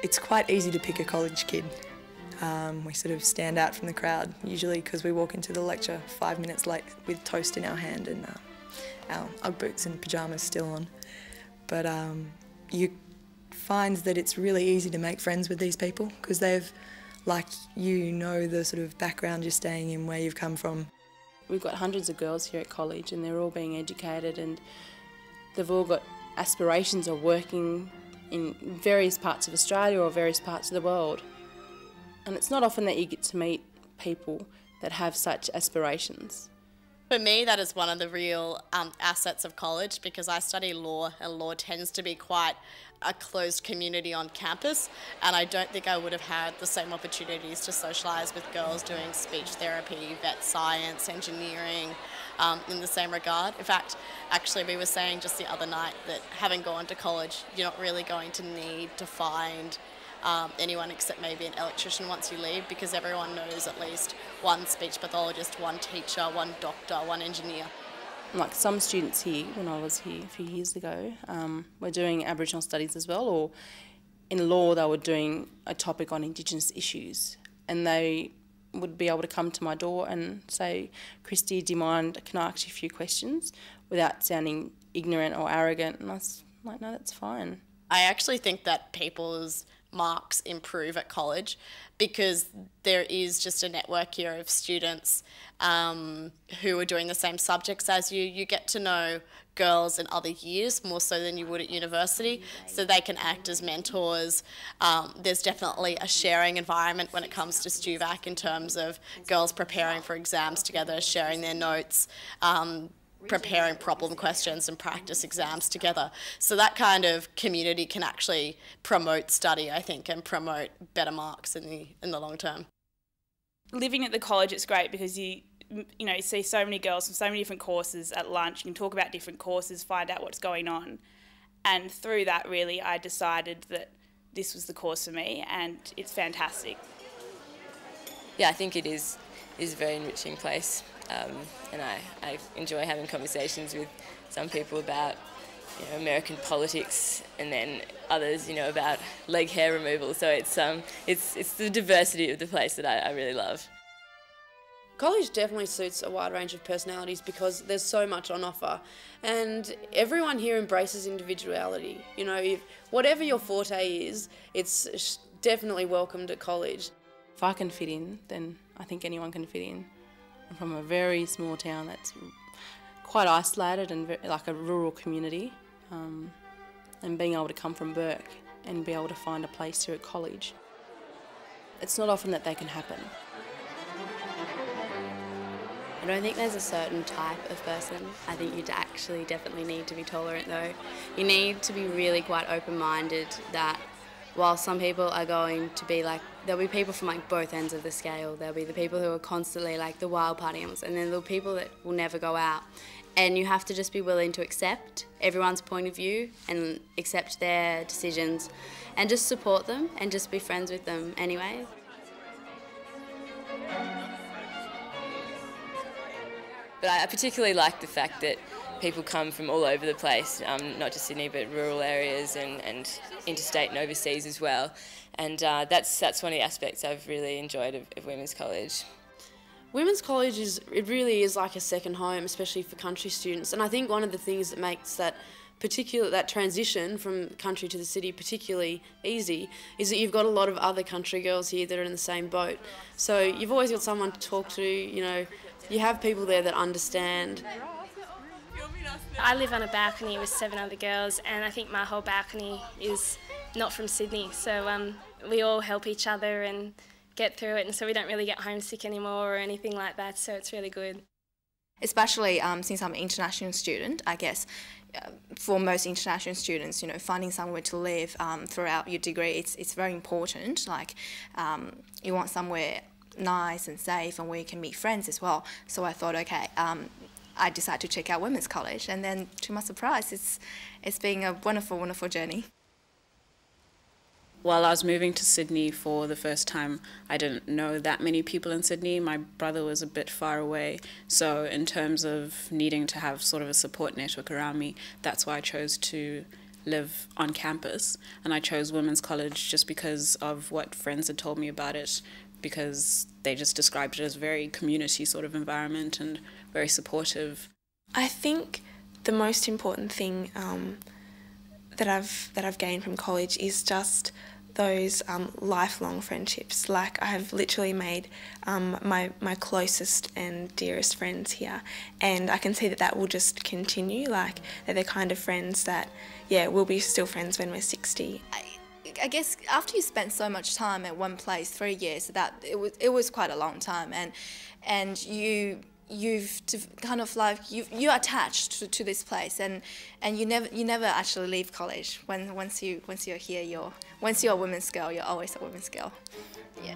It's quite easy to pick a college kid. We sort of stand out from the crowd, usually because we walk into the lecture 5 minutes late with toast in our hand and our Ugg boots and pyjamas still on. But you find that it's really easy to make friends with these people because they've, like, you know the sort of background you're staying in, where you've come from. We've got hundreds of girls here at college and they're all being educated and they've all got aspirations of working in various parts of Australia or various parts of the world. And it's not often that you get to meet people that have such aspirations. For me, that is one of the real assets of college, because I study law and law tends to be quite a closed community on campus, and I don't think I would have had the same opportunities to socialise with girls doing speech therapy, vet science, engineering in the same regard. In fact, actually we were saying just the other night that having gone to college, you're not really going to need to find anyone except maybe an electrician once you leave, because everyone knows at least one speech pathologist, one teacher, one doctor, one engineer. Like some students here, when I was here a few years ago, were doing Aboriginal studies as well, or in law they were doing a topic on Indigenous issues, and they would be able to come to my door and say, "Christy, do you mind, can I ask you a few questions?" without sounding ignorant or arrogant, and I was like, no, that's fine. I actually think that people's marks improve at college because there is just a network here of students who are doing the same subjects as you. You get to know girls in other years more so than you would at university, so they can act as mentors. There's definitely a sharing environment when it comes to STUVAC in terms of girls preparing for exams together, sharing their notes, preparing problem questions and practice exams together. So that kind of community can actually promote study, I think, and promote better marks in the long term. Living at the college, it's great because you see so many girls from so many different courses at lunch. You can talk about different courses, find out what's going on. And through that, really, I decided that this was the course for me, and it's fantastic. Yeah, I think it is a very enriching place. And I enjoy having conversations with some people about American politics, and then others about leg hair removal. So it's the diversity of the place that I really love. College definitely suits a wide range of personalities because there's so much on offer, and everyone here embraces individuality. If whatever your forte is, it's definitely welcomed at college. If I can fit in, then I think anyone can fit in. I'm from a very small town that's quite isolated and like a rural community, and being able to come from Bourke and be able to find a place here at college, it's not often that can happen. I don't think there's a certain type of person. I think you actually definitely need to be tolerant though. You need to be really quite open-minded, that while some people are going to be like, there'll be people from like both ends of the scale. There'll be the people who are constantly like the wild party animals, and then there'll be people that will never go out. And you have to just be willing to accept everyone's point of view and accept their decisions and just support them and just be friends with them anyway. But I particularly like the fact that people come from all over the place, not just Sydney, but rural areas and interstate and overseas as well. And that's one of the aspects I've really enjoyed of Women's College. Women's College it really is like a second home, especially for country students. And I think one of the things that makes that transition from country to the city particularly easy is that you've got a lot of other country girls here that are in the same boat. So you've always got someone to talk to, you have people there that understand. I live on a balcony with 7 other girls, and I think my whole balcony is not from Sydney, so we all help each other and get through it, and so we don't really get homesick anymore or anything like that, so it's really good. Especially since I'm an international student, I guess for most international students, finding somewhere to live throughout your degree, it's very important. Like you want somewhere nice and safe and where you can meet friends as well. So I thought, okay, I decided to check out Women's College, and then to my surprise, it's been a wonderful, wonderful journey. While I was moving to Sydney for the first time, I didn't know that many people in Sydney. My brother was a bit far away, so in terms of needing to have sort of a support network around me, that's why I chose to live on campus, and I chose women's college just because of what friends had told me about it, because they just described it as a very community sort of environment and very supportive. I think the most important thing that I've gained from college is just those lifelong friendships. Like, I have literally made my closest and dearest friends here, and I can see that will just continue. Like, they're the kind of friends that, yeah, we'll be still friends when we're 60. I guess after you spend so much time at one place, 3 years, that it was quite a long time, and you've kind of like you're attached to this place, and you never actually leave college. Once you're here, once you're a women's girl, you're always a women's girl. Yeah.